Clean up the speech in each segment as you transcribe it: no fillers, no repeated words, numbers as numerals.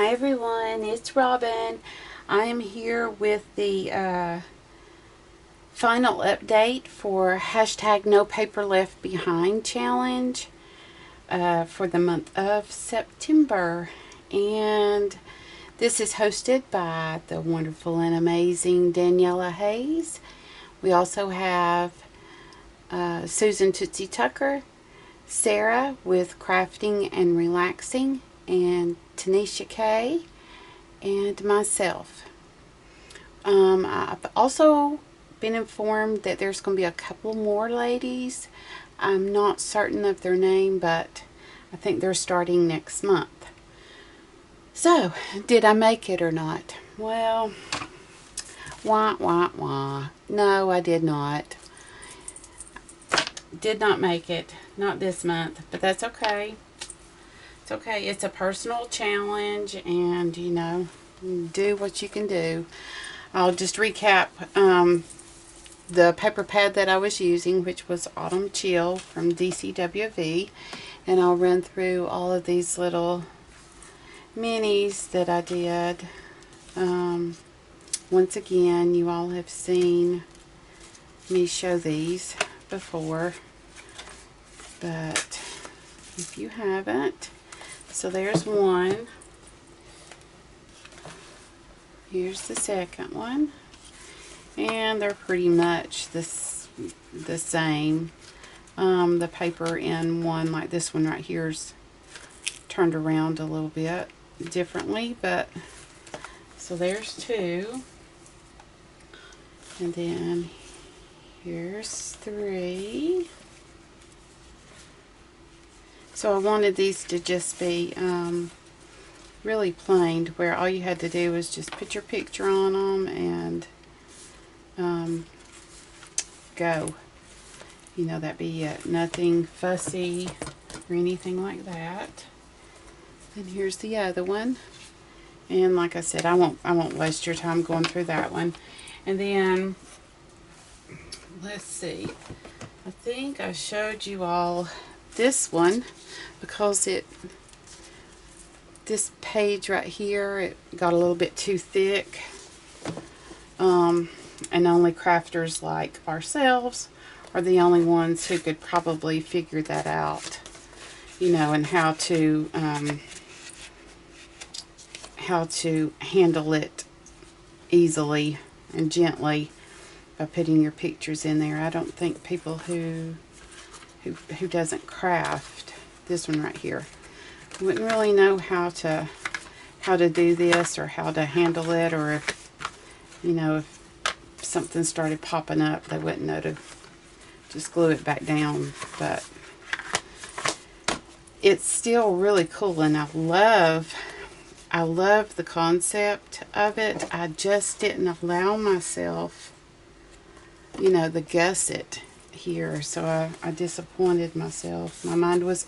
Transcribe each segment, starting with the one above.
Hi everyone, it's Robin. I am here with the final update for hashtag No Paper Left Behind challenge for the month of September. And this is hosted by the wonderful and amazing Daniela Hayes. We also have Susan Tootsie Tucker, Sarah with Crafting and Relaxing, and Tanisha K, and myself. I've also been informed that there's going to be a couple more ladies. I'm not certain of their name, but I think they're starting next month. So, did I make it or not? Well, wah, wah, wah. No, I did not. Did not make it. Not this month, but that's okay. It's okay. It's a personal challenge, and you know, do what you can do. I'll just recap the paper pad that I was using, which was Autumn Chill from DCWV, and I'll run through all of these little minis that I did. Once again, you all have seen me show these before, but if you haven't, so there's one. Here's the second one, and they're pretty much the same. The paper in one, like this one right here, is turned around a little bit differently, but so there's two, and then here's three. So I wanted these to just be really plain, where all you had to do was just put your picture on them and go. You know, that'd be it. Nothing fussy or anything like that. And here's the other one. And like I said, I won't waste your time going through that one. And then let's see. I think I showed you all this one because this page right here, it got a little bit too thick, and only crafters like ourselves are the only ones who could probably figure that out, you know, and how to handle it easily and gently by putting your pictures in there. I don't think people who doesn't craft, this one right here, wouldn't really know how to do this or how to handle it, or if, you know, if something started popping up, they wouldn't know to just glue it back down. But it's still really cool, and I love the concept of it. I just didn't allow myself, you know, the gusset here, so I disappointed myself. My mind was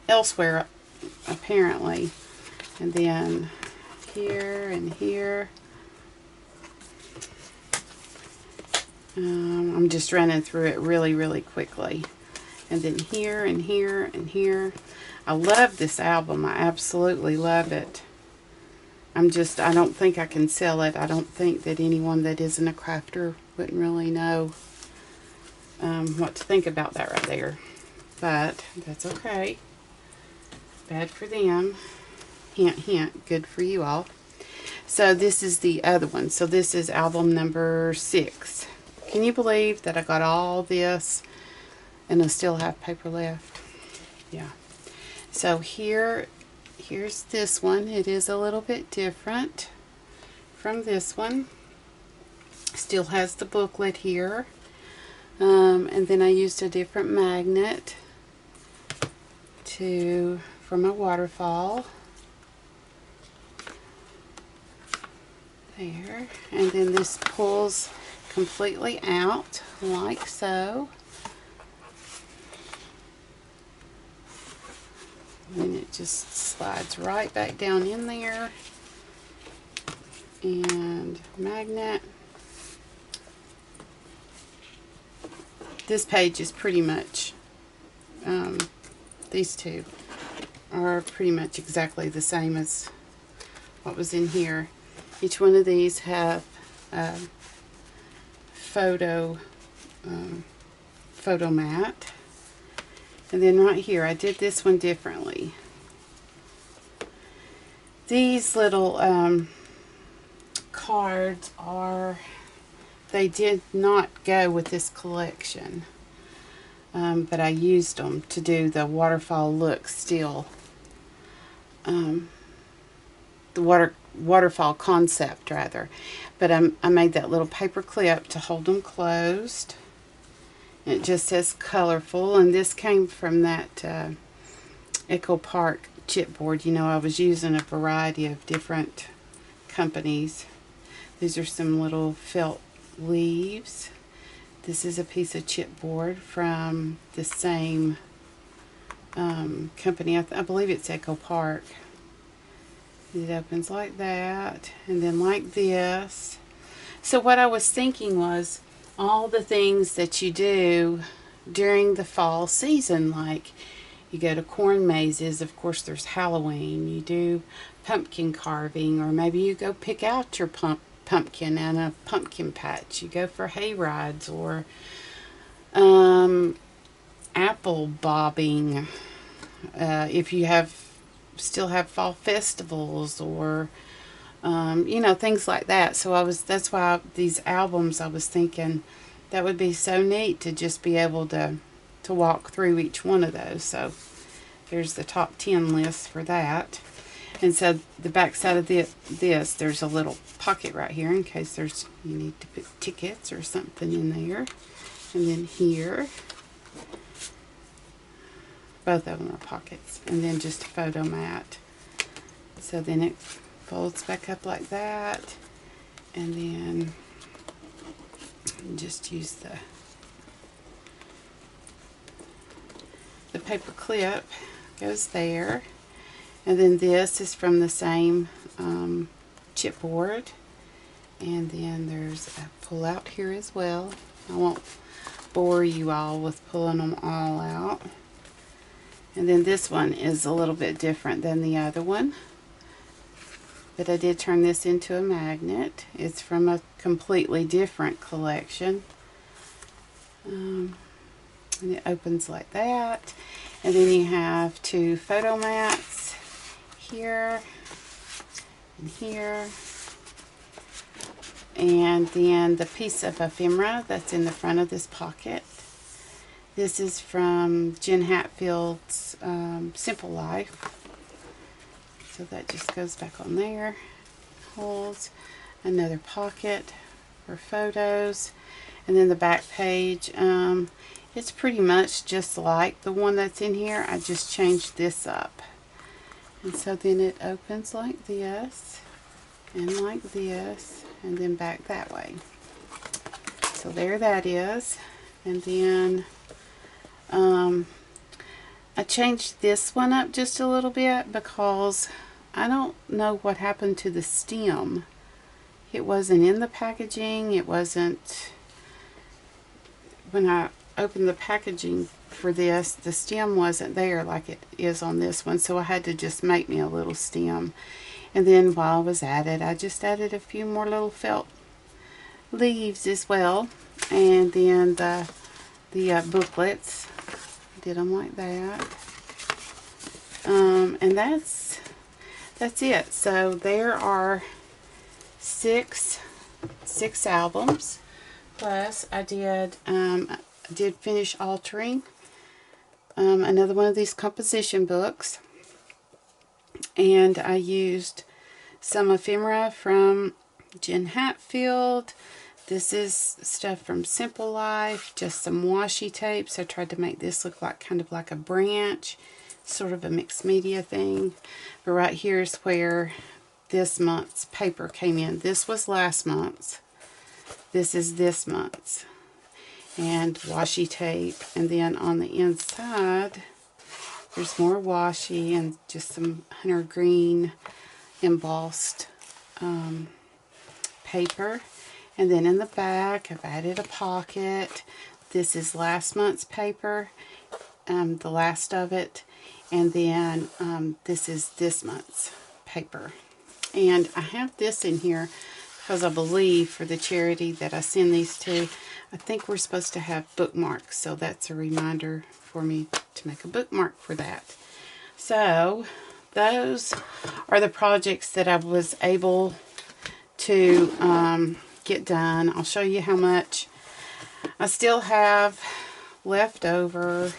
elsewhere, apparently. And then here and here, I'm just running through it really quickly. And then here and here and here. I love this album. I absolutely love it. I don't think I can sell it. I don't think that anyone that isn't a crafter wouldn't really know what to think about that right there. But that's okay. Bad for them. Hint, hint. Good for you all. So this is the other one. So this is album number 6. Can you believe that I got all this and I still have paper left? Yeah. So here's this one. It is a little bit different from this one. Still has the booklet here. And then I used a different magnet for my waterfall. There. And then this pulls completely out like so. And it just slides right back down in there. And magnet. This page is pretty much, these two are pretty much exactly the same as what was in here. Each one of these have photo mat. And then right here, I did this one differently. These little cards they did not go with this collection. But I used them to do the waterfall look still. The waterfall concept, rather. But I made that little paper clip to hold them closed. And it just says colorful. And this came from that Echo Park chipboard. You know, I was using a variety of different companies. These are some little felt leaves. This is a piece of chipboard from the same company. I believe it's Echo Park. It opens like that, and then like this. So what I was thinking was all the things that you do during the fall season, like you go to corn mazes, of course there's Halloween, you do pumpkin carving, or maybe you go pick out your pumpkin in a pumpkin patch, you go for hay rides, or apple bobbing, if you still have fall festivals, or you know, things like that. So that's why these albums, I was thinking that would be so neat to just be able to walk through each one of those. So there's the top 10 list for that. And so the back side of this, there's a little pocket right here in case you need to put tickets or something in there. And then here, both of them are pockets. And then just a photo mat. So then it folds back up like that. And then just use the paper clip goes there. And then this is from the same chipboard. And then there's a pull out here as well. I won't bore you all with pulling them all out. And then this one is a little bit different than the other one. But I did turn this into a magnet. It's from a completely different collection. And it opens like that. And then you have two photo mats here and here. And then the piece of ephemera that's in the front of this pocket. This is from Jen Hatfield's Simple Life. So that just goes back on there. Holds another pocket for photos. And then the back page, it's pretty much just like the one that's in here. I just changed this up. And so then it opens like this, and like this, and then back that way. So there that is. And then I changed this one up just a little bit because I don't know what happened to the stem. It wasn't in the packaging. It wasn't, when I opened the packaging for this, the stem wasn't there like it is on this one. So I had to just make me a little stem. And then while I was at it, I just added a few more little felt leaves as well. And then the booklets, did them like that. And that's it. So there are six albums. Plus I did finish altering another one of these composition books, and I used some ephemera from Jen Hatfield. This is stuff from Simple Life, just some washi tapes. I tried to make this look like kind of like a branch, sort of a mixed media thing. But right here is where this month's paper came in. This was last month's. This is this month's. And washi tape. And then on the inside, there's more washi and just some hunter green embossed paper. And then in the back, I've added a pocket. This is last month's paper, the last of it. And then this is this month's paper. And I have this in here because I believe for the charity that I send these to, I think we're supposed to have bookmarks. So that's a reminder for me to make a bookmark for that. So those are the projects that I was able to get done. I'll show you how much I still have left over.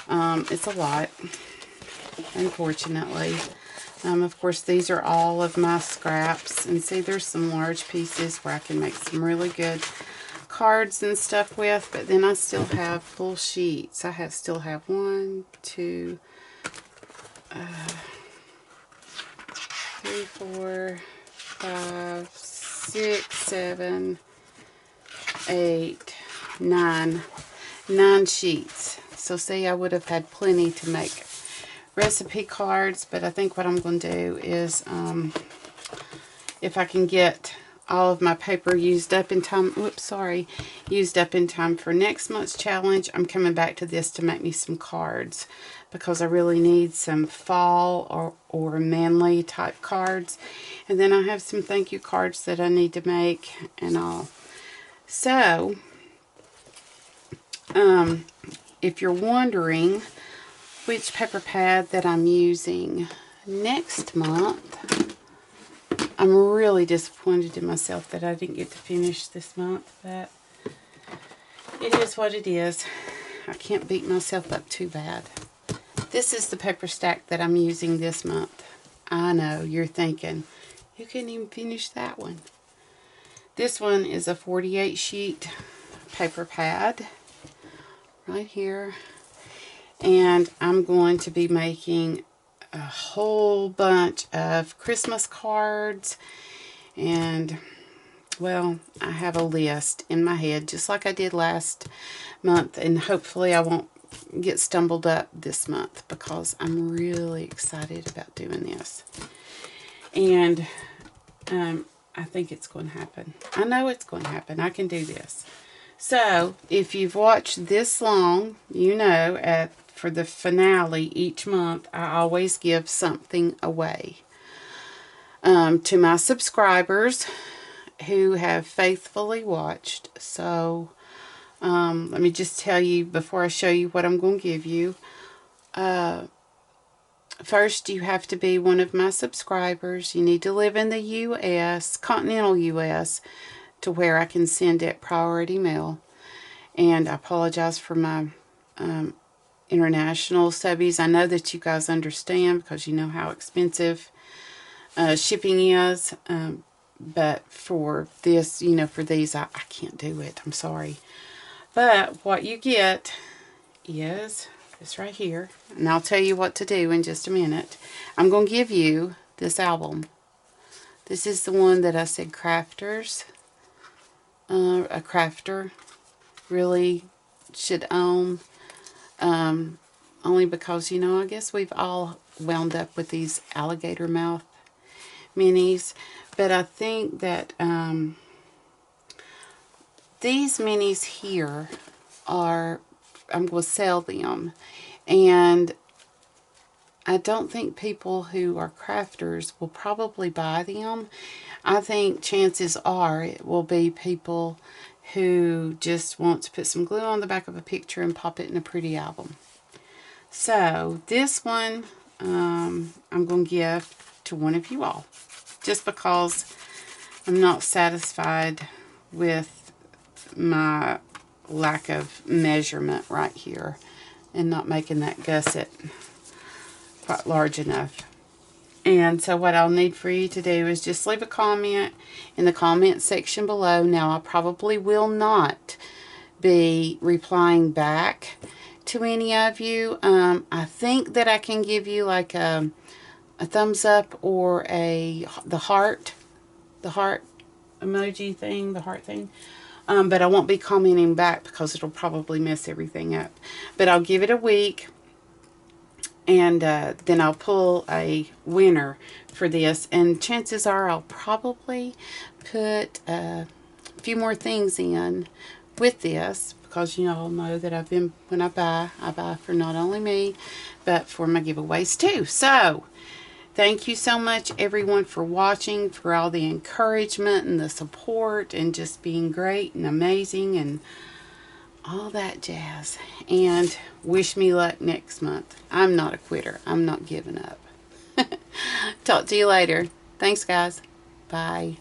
It's a lot, unfortunately. Of course, these are all of my scraps. And see, there's some large pieces where I can make some really good cards and stuff with. But then I still have full sheets. I still have 1, 2, 3, 4, 5, 6, 7, 8, 9 sheets. So see, I would have had plenty to make recipe cards, but I think what I'm going to do is if I can get all of my paper used up in time, used up in time for next month's challenge, I'm coming back to this to make me some cards, because I really need some fall or manly type cards. And then I have some thank you cards that I need to make and all. So if you're wondering which paper pad that I'm using next month, I'm really disappointed in myself that I didn't get to finish this month, but it is what it is. I can't beat myself up too bad. This is the paper stack that I'm using this month. I know, you're thinking, you couldn't even finish that one. This one is a 48 sheet paper pad right here. And I'm going to be making a whole bunch of Christmas cards. And, well, I have a list in my head, just like I did last month. And hopefully I won't get stumbled up this month, because I'm really excited about doing this. And I think it's going to happen. I know it's going to happen. I can do this. So, if you've watched this long, you know for the finale each month, I always give something away to my subscribers who have faithfully watched. So, let me just tell you before I show you what I'm going to give you. First, you have to be one of my subscribers. You need to live in the U.S., continental U.S., to where I can send it priority mail. And I apologize for my international subbies. I know that you guys understand, because you know how expensive shipping is. But for this, for these, I can't do it. I'm sorry. But what you get is this right here. And I'll tell you what to do in just a minute. I'm going to give you this album. This is the one that I said crafters. A crafter really should own. Only because, I guess we've all wound up with these alligator mouth minis. But I think that these minis here are, I'm going to sell them. And I don't think people who are crafters will probably buy them. I think chances are it will be people who just want to put some glue on the back of a picture and pop it in a pretty album. So this one I'm going to give to one of you all, just because I'm not satisfied with my lack of measurement right here and not making that gusset quite large enough. And so what I'll need for you to do is just leave a comment in the comment section below. Now, I probably will not be replying back to any of you. I think that I can give you like a thumbs up or the heart emoji thing, the heart thing. But I won't be commenting back because it'll probably mess everything up. But I'll give it a week. And then I'll pull a winner for this. And chances are I'll probably put a few more things in with this. Because you all know that when I buy for not only me, but for my giveaways too. So, Thank you so much, everyone, for watching, for all the encouragement and the support and just being great and amazing and all that jazz. And wish me luck next month. I'm not a quitter. I'm not giving up. Talk to you later. Thanks, guys. Bye.